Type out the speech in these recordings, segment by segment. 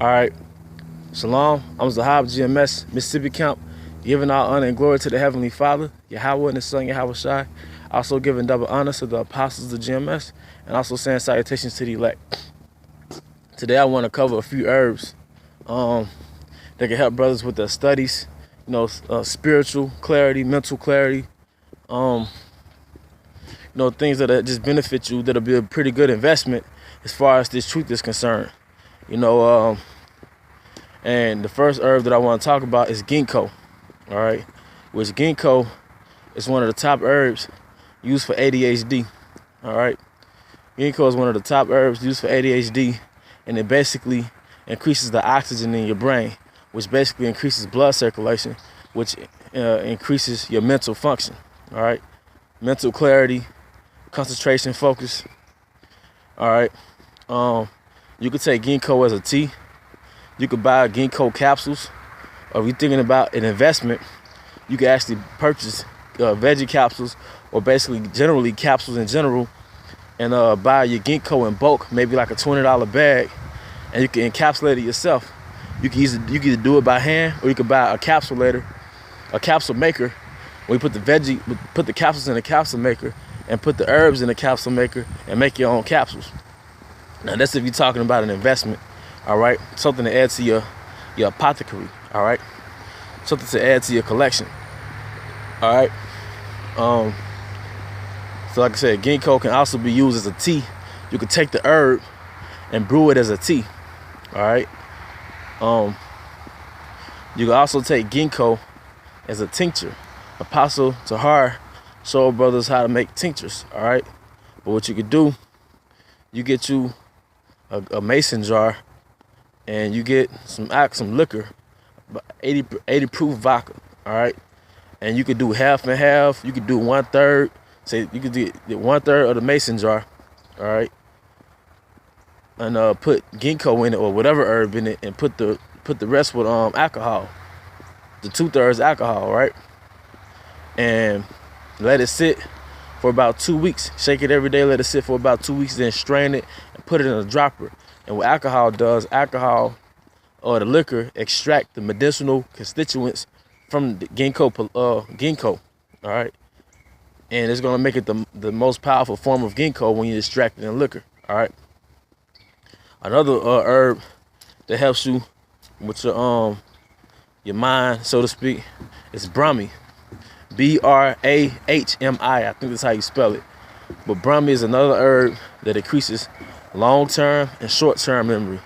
All right. Shalom. I'm Zahab GMS, Mississippi Camp, giving all honor and glory to the Heavenly Father, Yahweh and His Son, Yahweh Shai. Also giving double honor to the apostles of GMS, and also saying salutations to the elect. Today I want to cover a few herbs that can help brothers with their studies, spiritual clarity, mental clarity, things that just benefit you, that'll be a pretty good investment as far as this truth is concerned. And the first herb that I want to talk about is ginkgo, all right? Which ginkgo is one of the top herbs used for ADHD, all right? Ginkgo is one of the top herbs used for ADHD, and it basically increases the oxygen in your brain, which basically increases blood circulation, which increases your mental function, all right? Mental clarity, concentration, focus, all right? You could take ginkgo as a tea. You could buy ginkgo capsules, or if you're thinking about an investment, you can actually purchase veggie capsules, or basically generally capsules in general, and buy your ginkgo in bulk, maybe like a $20 bag, and you can encapsulate it yourself. You can either do it by hand, or you could buy a capsule maker. Where you put the capsules in the capsule maker, and put the herbs in the capsule maker, and make your own capsules. Now that's if you're talking about an investment. All right, something to add to your apothecary. All right, something to add to your collection. All right. So like I said, ginkgo can also be used as a tea. You can take the herb and brew it as a tea. All right. You can also take ginkgo as a tincture. Apostle Tahar showed brothers how to make tinctures. All right. But what you could do, you get you a mason jar, and you get some liquor, 80 proof vodka, all right? And you could do half and half. You could do 1/3. Say you could do 1/3 of the mason jar, all right? And put ginkgo in it or whatever herb in it, and put the rest with alcohol, the 2/3 alcohol, right? And let it sit for about 2 weeks. Shake it every day. Let it sit for about 2 weeks. Then strain it and put it in a dropper. And what alcohol does, or the liquor extract the medicinal constituents from the ginkgo, all right? And it's gonna make it the most powerful form of ginkgo when you extract it in liquor, all right? Another herb that helps you with your mind, so to speak, is Brahmi, Brahmi. I think that's how you spell it. But Brahmi is another herb that increases long-term and short-term memory,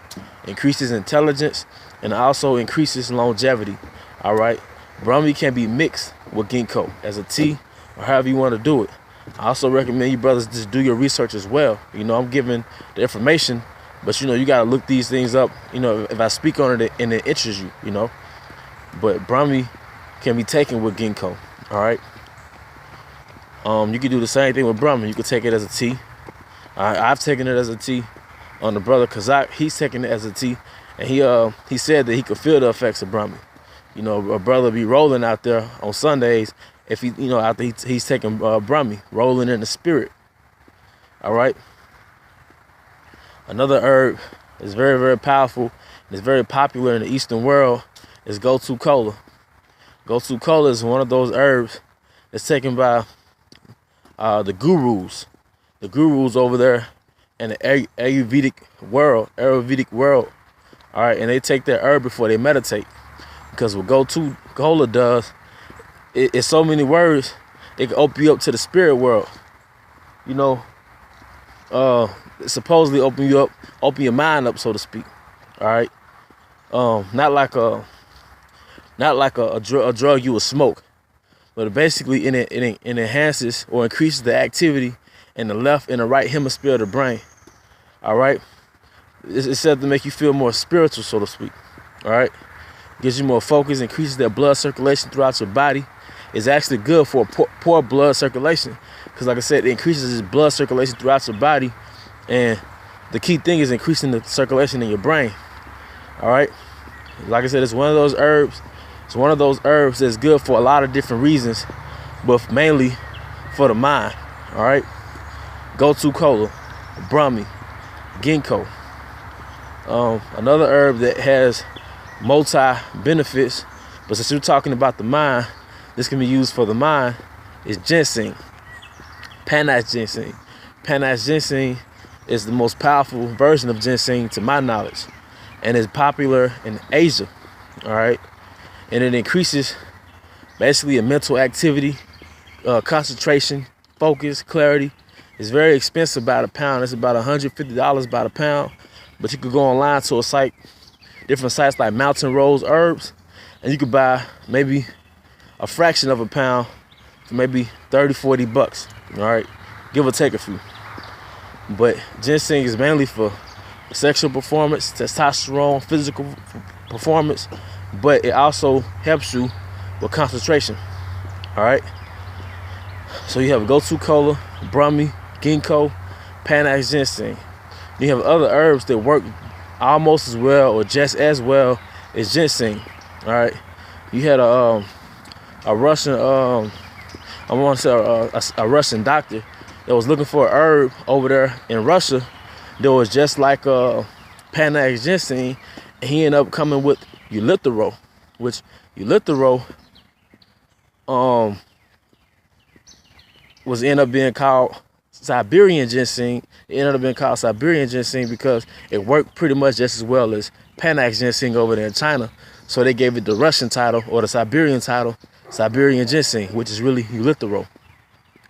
increases intelligence, and also increases longevity. All right. Brahmi can be mixed with ginkgo as a tea, or however you want to do it. I also recommend you brothers just do your research as well. I'm giving the information, but you got to look these things up. If I speak on it and it interests you, But Brahmi can be taken with ginkgo. All right. You can do the same thing with Brahmi. You can take it as a tea. I've taken it as a tea. On the brother Kazak, he's taking it as a tea, and he said that he could feel the effects of Brahmi. A brother be rolling out there on Sundays if he, after he's taking Brahmi, rolling in the spirit. All right. Another herb is very, very powerful and is very popular in the Eastern world is Gotu Kola. Gotu Kola is one of those herbs that's taken by the gurus over there in the Ayurvedic world, all right, and they take their herb before they meditate, because what Gotu Kola does, it's so many words, it can open you up to the spirit world. It supposedly open your mind up, so to speak, all right. Not like a drug you would smoke, but basically it enhances or increases the activity in the left and the right hemisphere of the brain. All right. It's said to make you feel more spiritual, so to speak. All right. Gives you more focus, increases that blood circulation throughout your body. It's actually good for poor blood circulation, because like I said, it increases blood circulation throughout your body, and the key thing is increasing the circulation in your brain. All right. Like I said, it's one of those herbs. It's one of those herbs that's good for a lot of different reasons, but mainly for the mind. All right. Gotu Kola, Brahmi, ginkgo. Another herb that has multi benefits, but since you're talking about the mind, this can be used for the mind, is ginseng. Panax ginseng. Panax ginseng is the most powerful version of ginseng to my knowledge, and is popular in Asia. All right, and it increases basically a mental activity, concentration, focus, clarity. It's very expensive by the pound. It's about $150 by the pound, but you could go online to a site, different sites like Mountain Rose Herbs, and you could buy maybe a fraction of a pound for maybe 30-40 bucks. All right, give or take a few. But ginseng is mainly for sexual performance, testosterone, physical performance, but it also helps you with concentration. All right, so you have gotu kola, brahmi, ginkgo, panax ginseng. You have other herbs that work almost as well or just as well as ginseng. All right, you had a Russian, I want to say a Russian doctor that was looking for an herb over there in Russia that was just like panax ginseng, and he ended up coming with eulithero, which eulithero was end up being called Siberian ginseng. It ended up being called Siberian ginseng because it worked pretty much just as well as panax ginseng over there in China. So they gave it the Russian title, or the Siberian title, Siberian ginseng, which is really eulithero,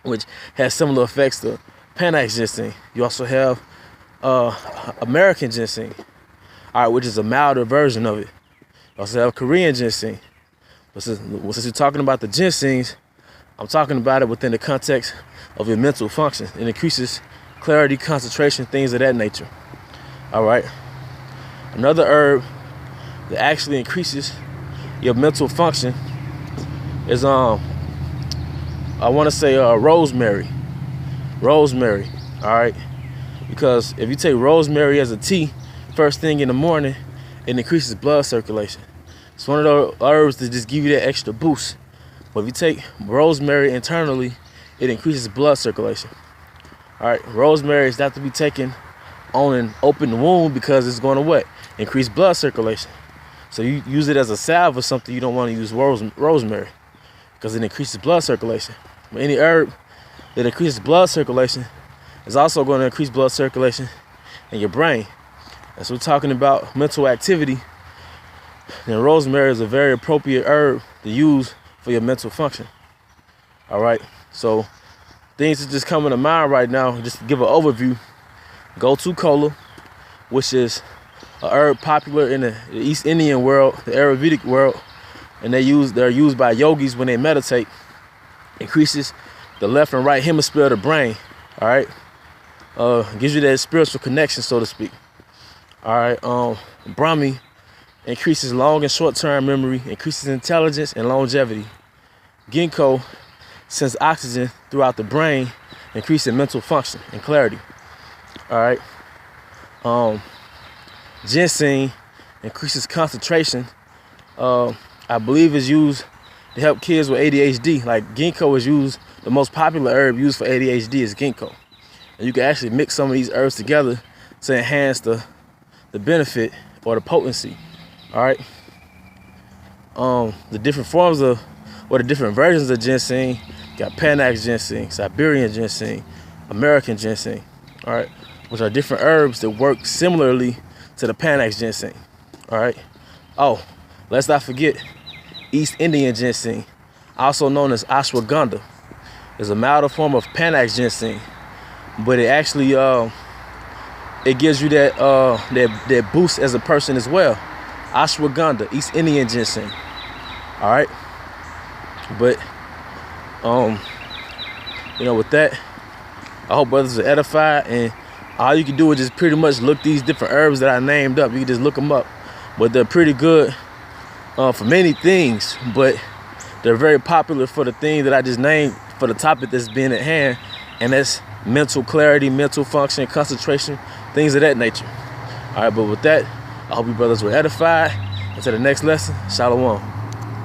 which has similar effects to panax ginseng. You also have American ginseng, all right, which is a milder version of it. You also have Korean ginseng. But since you're talking about the ginsengs, I'm talking about it within the context of your mental function. It increases clarity, concentration, things of that nature. All right. Another herb that actually increases your mental function is I want to say rosemary. Rosemary. All right. Because if you take rosemary as a tea first thing in the morning, it increases blood circulation. It's one of those herbs that just give you that extra boost. But if you take rosemary internally, it increases blood circulation. All right, rosemary is not to be taken on an open wound because it's going to what? Increase blood circulation. So you use it as a salve or something. You don't want to use rosemary because it increases blood circulation. But any herb that increases blood circulation is also going to increase blood circulation in your brain. And so we're talking about mental activity. And rosemary is a very appropriate herb to use for your mental function. All right, so things that just coming to mind right now, just to give an overview: gotu kola, which is a herb popular in the East Indian world, the Ayurvedic world, and they're used by yogis when they meditate. Increases the left and right hemisphere of the brain. All right, gives you that spiritual connection, so to speak. All right, brahmi increases long and short-term memory, increases intelligence and longevity. Ginkgo sends oxygen throughout the brain, increasing mental function and clarity. All right. Ginseng increases concentration. I believe is used to help kids with ADHD. Like ginkgo is used, the most popular herb used for ADHD is ginkgo. And you can actually mix some of these herbs together to enhance the benefit or the potency. All right. The different forms of, or the different versions of ginseng, got panax ginseng, Siberian ginseng, American ginseng. All right, which are different herbs that work similarly to the panax ginseng. All right. Oh, let's not forget East Indian ginseng, also known as ashwagandha, is a milder form of panax ginseng, but it actually it gives you that boost as a person as well. Ashwagandha, East Indian ginseng. All right, but with that, I hope brothers are edified, and all you can do is just pretty much look these different herbs that I named up. You can just look them up, but they're pretty good for many things, but they're very popular for the thing that I just named for the topic that's being at hand, and that's mental clarity, mental function, concentration, things of that nature. All right, but with that, I hope you brothers were edified. Until the next lesson, shalom.